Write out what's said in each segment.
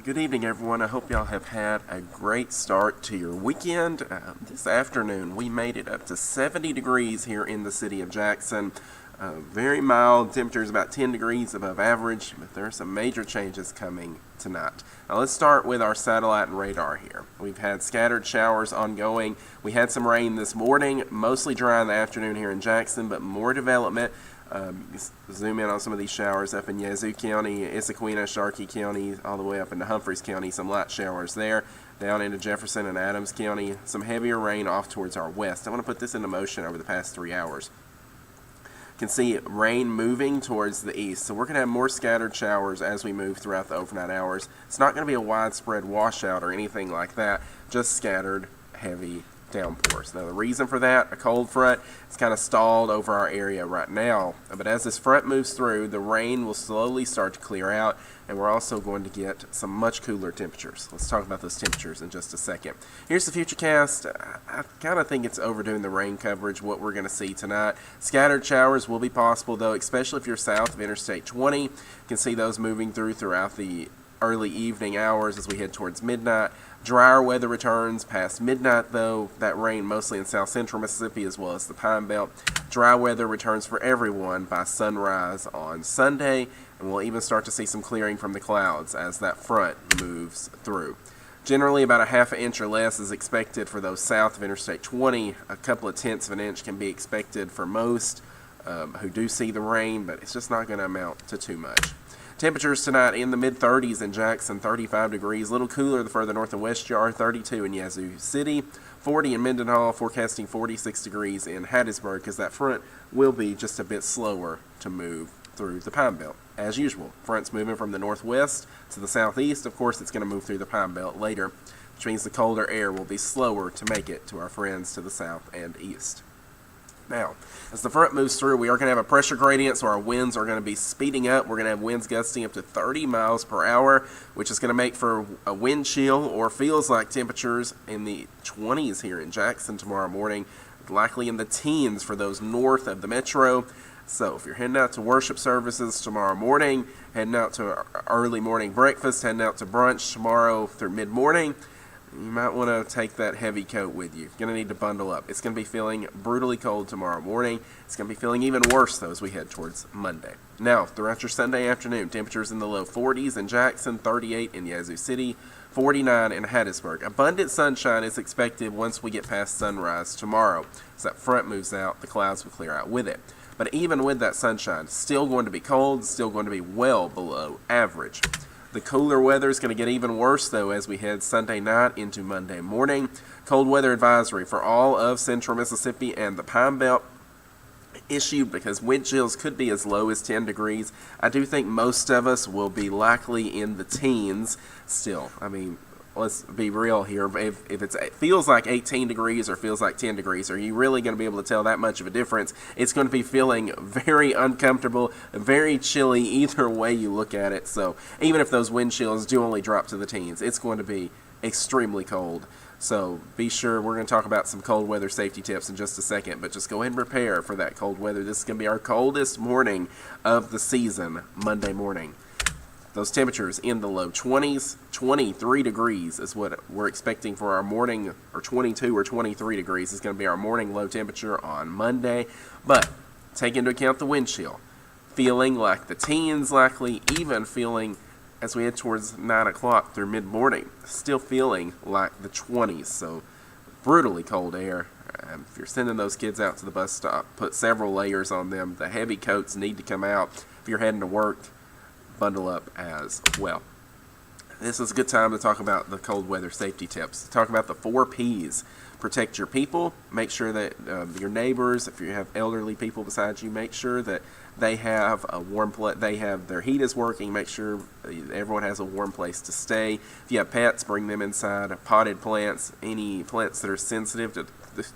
Good evening, everyone. I hope y'all have had a great start to your weekend. This afternoon, we made it up to 70 degrees here in the city of Jackson. Very mild temperatures, about 10 degrees above average, but there are some major changes coming tonight. Now, let's start with our satellite and radar here. We've had scattered showers ongoing. We had some rain this morning, mostly dry in the afternoon here in Jackson, but more development. Zoom in on some of these showers up in Yazoo County, Issaquena, Sharkey County, all the way up into Humphreys County. Some light showers there. Down into Jefferson and Adams County. Some heavier rain off towards our west. I want to put this into motion over the past 3 hours. You can see rain moving towards the east. So we're going to have more scattered showers as we move throughout the overnight hours. It's not going to be a widespread washout or anything like that. Just scattered, heavy downpours. Now the reason for that, a cold front, it's kind of stalled over our area right now, but as this front moves through, the rain will slowly start to clear out, and we're also going to get some much cooler temperatures. Let's talk about those temperatures in just a second. Here's the Futurecast. I kind of think it's overdoing the rain coverage, what we're going to see tonight. Scattered showers will be possible, though, especially if you're south of Interstate 20. You can see those moving throughout the early evening hours as we head towards midnight. Drier weather returns past midnight, though. That rain mostly in south central Mississippi as well as the Pine Belt. Dry weather returns for everyone by sunrise on Sunday, and we'll even start to see some clearing from the clouds as that front moves through. Generally, about a half an inch or less is expected for those south of Interstate 20. A couple of tenths of an inch can be expected for most who do see the rain, but it's just not going to amount to too much. Temperatures tonight in the mid-30s in Jackson, 35 degrees. A little cooler the further north and west you are, 32 in Yazoo City, 40 in Mendenhall, forecasting 46 degrees in Hattiesburg, because that front will be just a bit slower to move through the Pine Belt. As usual, front's moving from the northwest to the southeast. Of course, it's going to move through the Pine Belt later, which means the colder air will be slower to make it to our friends to the south and east. Now, as the front moves through, we are going to have a pressure gradient, so our winds are going to be speeding up. We're going to have winds gusting up to 30 miles per hour, which is going to make for a wind chill, or feels like temperatures in the 20s here in Jackson tomorrow morning, likely in the teens for those north of the metro. So if you're heading out to worship services tomorrow morning, heading out to early morning breakfast, heading out to brunch tomorrow through mid-morning, you might want to take that heavy coat with you. You're going to need to bundle up. It's going to be feeling brutally cold tomorrow morning. It's going to be feeling even worse, though, as we head towards Monday. Now, throughout your Sunday afternoon, temperatures in the low 40s in Jackson, 38 in Yazoo City, 49 in Hattiesburg. Abundant sunshine is expected once we get past sunrise tomorrow. As that front moves out, the clouds will clear out with it. But even with that sunshine, still going to be cold, still going to be well below average. The cooler weather is going to get even worse, though, as we head Sunday night into Monday morning. Cold weather advisory for all of central Mississippi and the Pine Belt issued because wind chills could be as low as 10 degrees. I do think most of us will be likely in the teens still. I mean, let's be real here. If it feels like 18 degrees or feels like 10 degrees, are you really going to be able to tell that much of a difference? It's going to be feeling very uncomfortable, very chilly either way you look at it. So even if those wind chills do only drop to the teens, it's going to be extremely cold. So be sure, we're going to talk about some cold weather safety tips in just a second, but just go ahead and prepare for that cold weather. This is going to be our coldest morning of the season, Monday morning. Those temperatures in the low 20s, 23 degrees is what we're expecting for our morning, or 22 or 23 degrees is going to be our morning low temperature on Monday. But take into account the wind chill. Feeling like the teens likely, even feeling as we head towards 9 o'clock through mid-morning, still feeling like the 20s. So brutally cold air. If you're sending those kids out to the bus stop, put several layers on them. The heavy coats need to come out. If you're heading to work, bundle up as well. This is a good time to talk about the cold weather safety tips. Talk about the 4 Ps. Protect your people. Make sure that your neighbors, if you have elderly people beside you, make sure that they have a warm place. They have their heat is working. Make sure everyone has a warm place to stay. If you have pets, bring them inside. Potted plants, any plants that are sensitive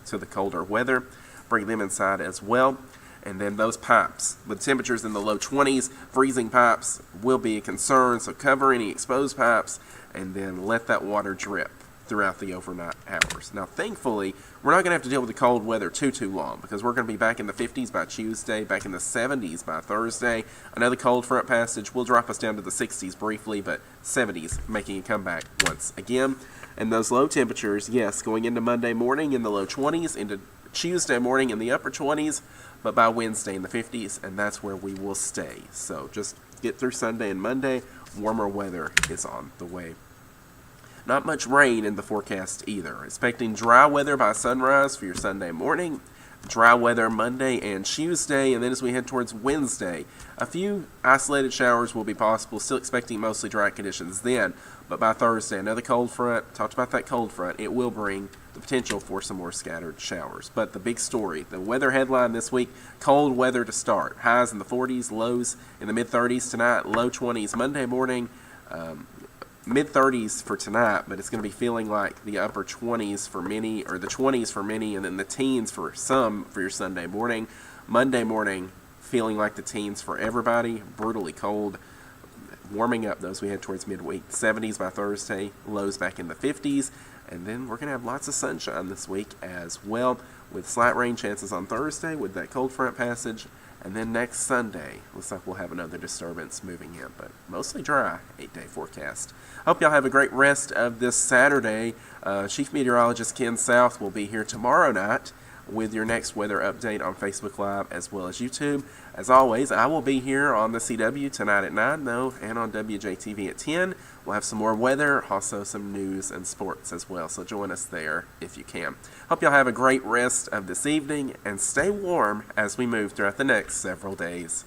to the colder weather, bring them inside as well. And then those pipes, with temperatures in the low 20s, freezing pipes will be a concern, so cover any exposed pipes and then let that water drip throughout the overnight hours. Now, thankfully, we're not going to have to deal with the cold weather too long, because we're going to be back in the 50s by Tuesday, back in the 70s by Thursday. Another cold front passage will drop us down to the 60s briefly, but 70s making a comeback once again. And those low temperatures, yes, going into Monday morning in the low 20s, into Tuesday morning in the upper 20s, but by Wednesday in the 50s, and that's where we will stay. So just get through Sunday and Monday. Warmer weather is on the way. Not much rain in the forecast either. Expecting dry weather by sunrise for your Sunday morning. Dry weather Monday and Tuesday, and then as we head towards Wednesday, a few isolated showers will be possible. Still expecting mostly dry conditions then, but by Thursday, another cold front. Talked about that cold front. It will bring the potential for some more scattered showers. But the big story, the weather headline this week, cold weather to start. Highs in the 40s, lows in the mid-30s tonight, low 20s Monday morning. Mid-30s for tonight, but it's going to be feeling like the upper 20s for many, or the 20s for many, and then the teens for some for your Sunday morning. Monday morning, feeling like the teens for everybody, brutally cold. Warming up those we head towards midweek. 70s by Thursday, lows back in the 50s, and then we're going to have lots of sunshine this week as well, with slight rain chances on Thursday with that cold front passage. And then next Sunday, looks like we'll have another disturbance moving in, but mostly dry, 8-day forecast. Hope y'all have a great rest of this Saturday. Chief Meteorologist Ken South will be here tomorrow night with your next weather update on Facebook Live as well as YouTube. As always, I will be here on the CW tonight at 9, though, and on WJTV at 10. We'll have some more weather, also some news and sports as well, so join us there if you can. Hope y'all have a great rest of this evening, and stay warm as we move throughout the next several days.